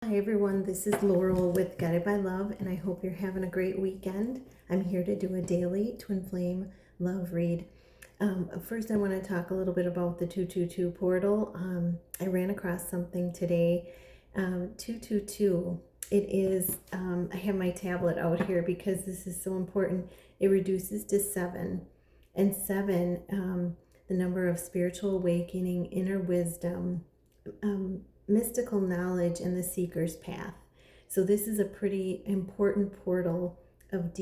Hi everyone, this is Laurel with Guided by Love, and I hope you're having a great weekend. I'm here to do a daily twin flame love read. First, I want to talk a little bit about the 222 portal. I ran across something today. 222, it is, I have my tablet out here because this is so important. It reduces to 7, and 7, the number of spiritual awakening, inner wisdom, mystical knowledge, and the seeker's path. So this is a pretty important portal of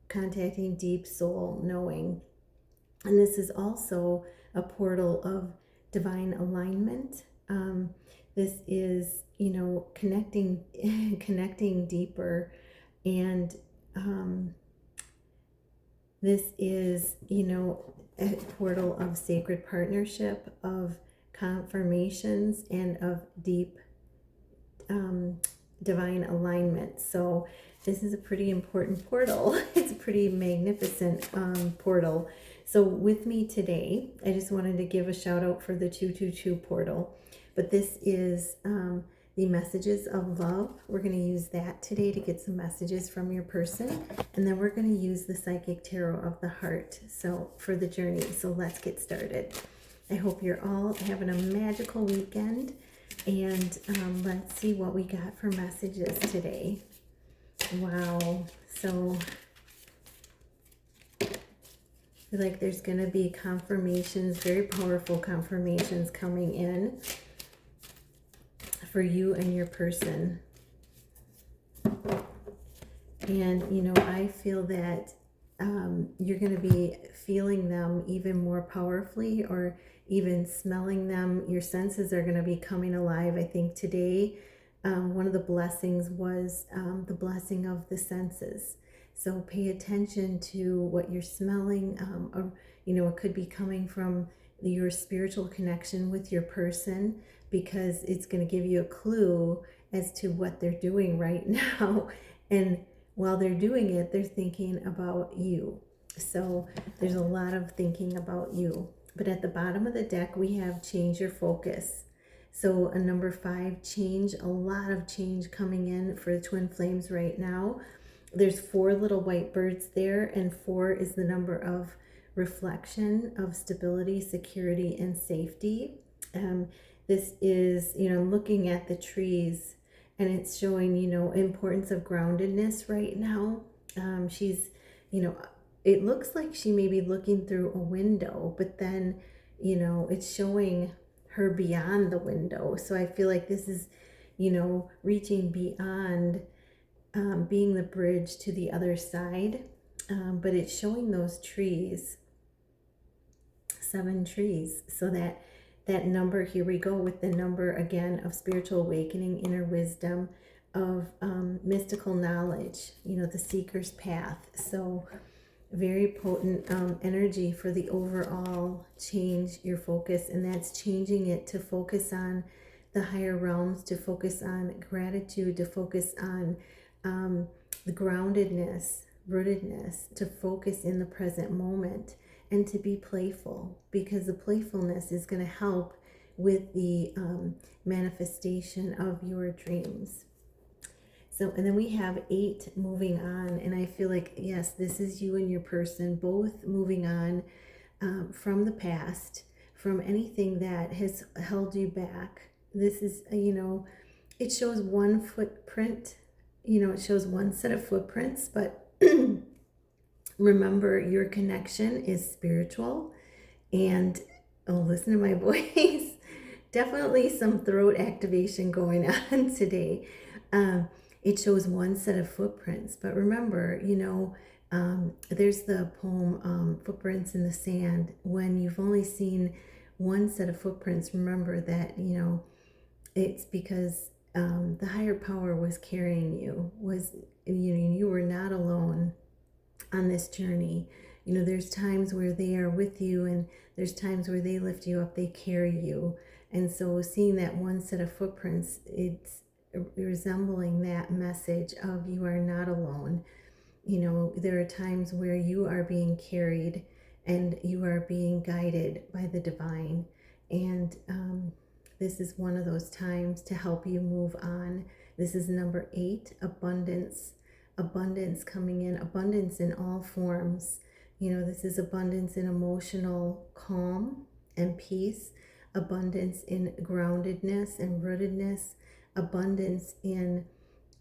contacting deep soul knowing. And this is also a portal of divine alignment. This is, connecting, connecting deeper. And this is, a portal of sacred partnership, of confirmations, and of deep divine alignment. So this is a pretty important portal. It's a pretty magnificent portal. So with me today, I just wanted to give a shout out for the 222 portal. But this is the messages of love. We're going to use that today to get some messages from your person. And then we're going to use the psychic tarot of the heart. So for the journey. So let's get started. I hope you're all having a magical weekend. And let's see what we got for messages today. Wow. So I feel like there's going to be confirmations, very powerful confirmations coming in for you and your person. And, I feel that you're going to be feeling them even more powerfully, or even smelling them. Your senses are going to be coming alive. I think today one of the blessings was the blessing of the senses. So pay attention to what you're smelling. Or, it could be coming from your spiritual connection with your person, because it's going to give you a clue as to what they're doing right now. And while they're doing it, they're thinking about you. So there's a lot of thinking about you. But at the bottom of the deck, we have change your focus. So a number 5, change, a lot of change coming in for the twin flames right now. There's 4 little white birds there, and 4 is the number of reflection, of stability, security, and safety. This is, I'm looking at the trees, and it's showing, importance of groundedness right now. She's, it looks like she may be looking through a window, but then, it's showing her beyond the window. So I feel like this is, reaching beyond, being the bridge to the other side. But it's showing those trees, 7 trees. So that number, here we go with the number again of spiritual awakening, inner wisdom, of mystical knowledge, the seeker's path. So very potent energy for the overall change your focus, and that's changing it to focus on the higher realms, to focus on gratitude, to focus on the groundedness, rootedness, to focus in the present moment, and to be playful, because the playfulness is going to help with the manifestation of your dreams. So, and then we have 8 moving on, and I feel like, yes, this is you and your person both moving on from the past, from anything that has held you back. This is, it shows one footprint, it shows one set of footprints, but remember, your connection is spiritual. And listen to my voice. Definitely some throat activation going on today. It shows one set of footprints, but remember, there's the poem, Footprints in the Sand. When you've only seen one set of footprints, remember that, it's because the higher power was carrying you, you were not alone on this journey. There's times where they are with you, and there's times where they lift you up, they carry you. And so seeing that one set of footprints, it's resembling that message of you are not alone. There are times where you are being carried and you are being guided by the divine. And this is one of those times to help you move on. This is number 8, abundance. Abundance coming in, abundance in all forms. This is abundance in emotional calm and peace, abundance in groundedness and rootedness, abundance in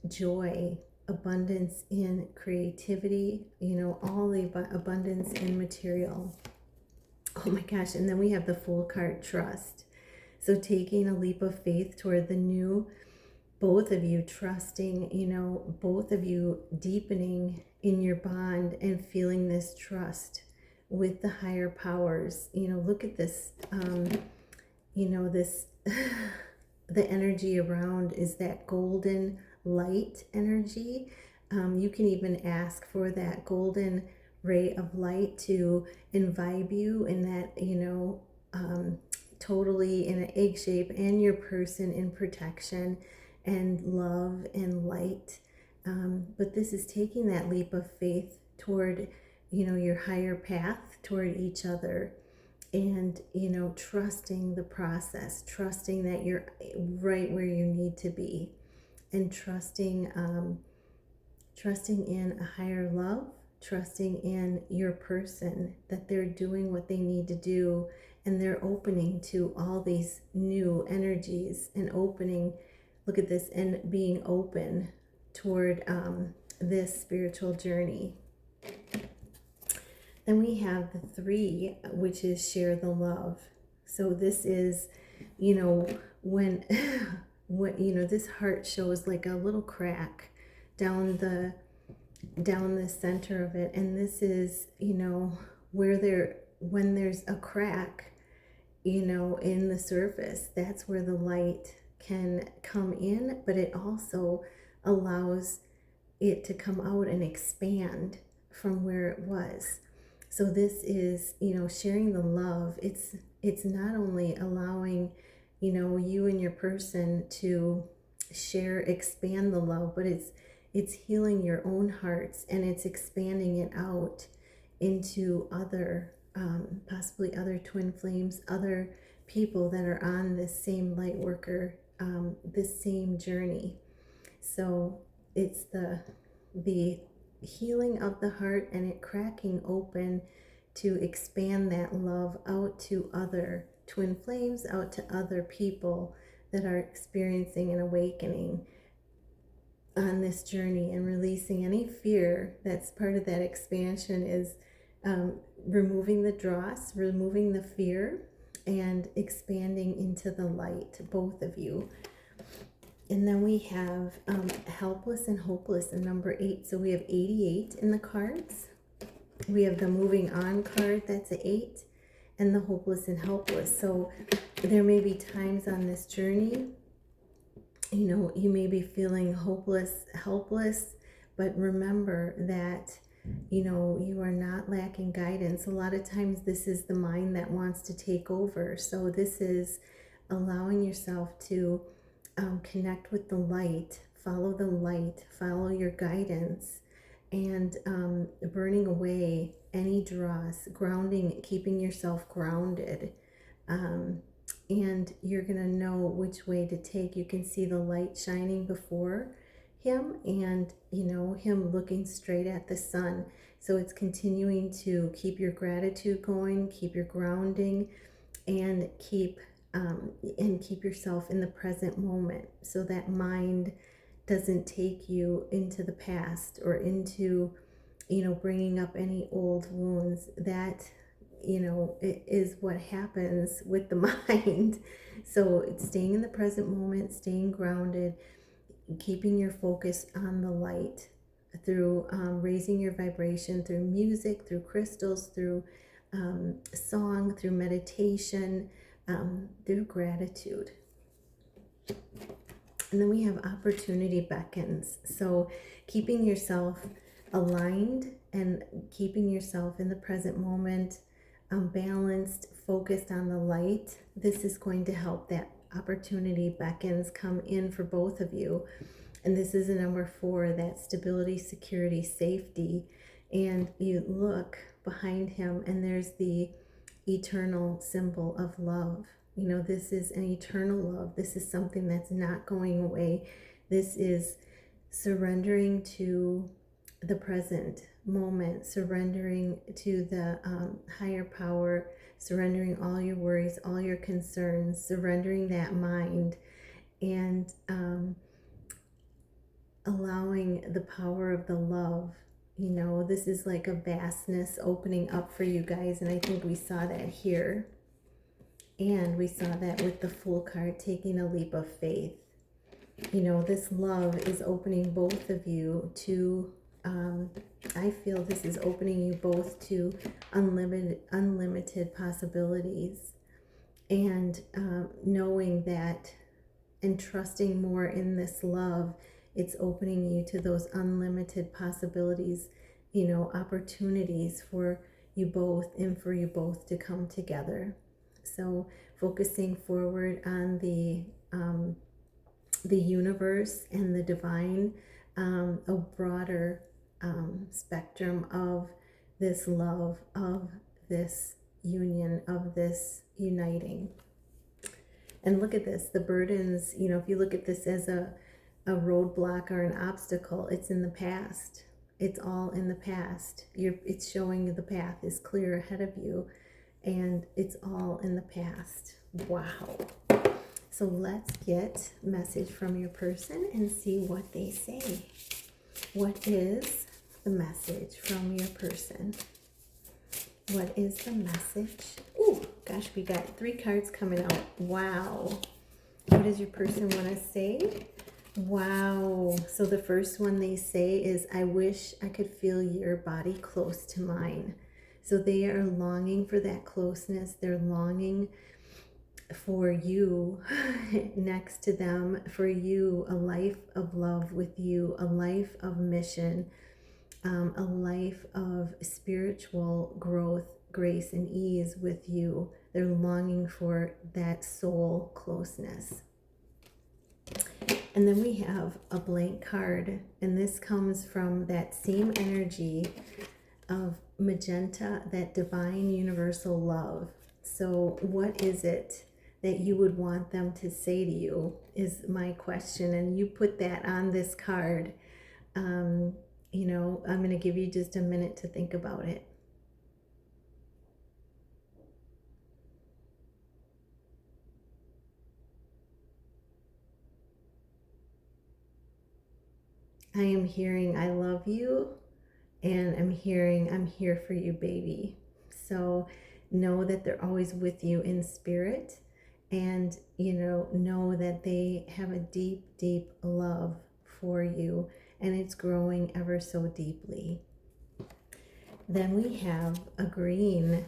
joy, abundance in creativity, all the abundance in material. Oh my gosh, and then we have the Fool card, trust. So taking a leap of faith toward the new, both of you trusting, both of you deepening in your bond and feeling this trust with the higher powers. Look at this, this, the energy around is that golden light energy. You can even ask for that golden ray of light to imbibe you in that, totally in an egg shape, and your person in protection and love and light. But this is taking that leap of faith toward, your higher path, toward each other, and, trusting the process, trusting that you're right where you need to be, and trusting in a higher love, trusting in your person, that they're doing what they need to do, and they're opening to all these new energies, and opening, look at this, and being open toward this spiritual journey. Then we have the 3, which is share the love. So this is, when this heart shows like a little crack down the center of it, and this is, when there's a crack, in the surface, that's where the light can come in, but it also allows it to come out and expand from where it was. So this is, sharing the love. It's not only allowing, you and your person to expand the love, but it's healing your own hearts, and it's expanding it out into other, possibly other twin flames, other people that are on this same light worker, this same journey. So it's the healing of the heart, and it cracking open to expand that love out to other twin flames, out to other people that are experiencing an awakening on this journey, and releasing any fear. That's part of that expansion, is removing the dross, removing the fear, and expanding into the light, both of you. And then we have helpless and hopeless in number 8. So we have 88 in the cards. We have the moving on card, that's an 8, and the hopeless and helpless. So there may be times on this journey, you may be feeling hopeless, helpless, but remember that, you are not lacking guidance. A lot of times this is the mind that wants to take over. So this is allowing yourself to connect with the light, follow your guidance, and burning away any dross, grounding, keeping yourself grounded. And you're going to know which way to take. You can see the light shining before him, and him looking straight at the sun. So it's continuing to keep your gratitude going, keep your grounding, and keep yourself in the present moment, so that mind doesn't take you into the past, or into bringing up any old wounds. That it is what happens with the mind. So it's staying in the present moment, staying grounded, keeping your focus on the light through raising your vibration, through music, through crystals, through song, through meditation, through gratitude. And then we have opportunity beckons. So keeping yourself aligned and keeping yourself in the present moment, balanced, focused on the light. This is going to help that opportunity beckons come in for both of you. And this is a number 4, that stability, security, safety. And you look behind him, and there's the eternal symbol of love. You know, this is an eternal love. This is something that's not going away. This is surrendering to the present moment, surrendering to the higher power, surrendering all your worries, all your concerns, surrendering that mind, and allowing the power of the love. You know, this is like a vastness opening up for you guys, and I think we saw that here. And we saw that with the Fool card, taking a leap of faith. You know, this love is opening both of you to, I feel this is opening you both to unlimited possibilities. And knowing that and trusting more in this love, it's opening you to those unlimited possibilities, you know, opportunities for you both and for you both to come together. So focusing forward on the universe and the divine, a broader spectrum of this love, of this union, of this uniting. And look at this, the burdens, you know, if you look at this as a roadblock or an obstacle, it's in the past. It's all in the past. It's showing you the path is clear ahead of you, and it's all in the past. Wow. So let's get a message from your person and see what they say. What is the message from your person? What is the message? Oh, gosh, we got 3 cards coming out. Wow. What does your person want to say? Wow. So the first one they say is, I wish I could feel your body close to mine. So they are longing for that closeness. They're longing for you next to them, for you, a life of love with you, a life of mission, a life of spiritual growth, grace, and ease with you. They're longing for that soul closeness. And then we have a blank card, and this comes from that same energy of magenta, that divine universal love. So what is it that you would want them to say to you is my question. And you put that on this card. You know, I'm going to give you just a minute to think about it. I am hearing, I love you, and I'm hearing, I'm here for you, baby. So know that they're always with you in spirit, and, you know that they have a deep, deep love for you, and it's growing ever so deeply. Then we have a green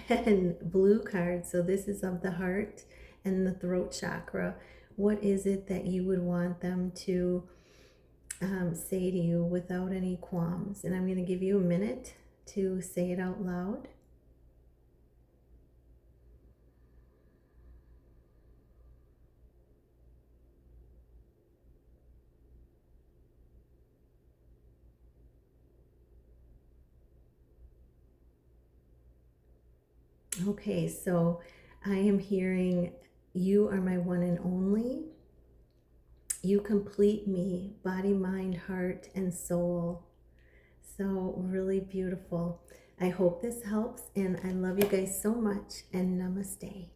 and blue card. So this is of the heart and the throat chakra. What is it that you would want them to say to you without any qualms? And I'm going to give you a minute to say it out loud. Okay, so I am hearing, you are my one and only. You complete me, body, mind, heart, and soul. So really beautiful. I hope this helps, and I love you guys so much, and namaste.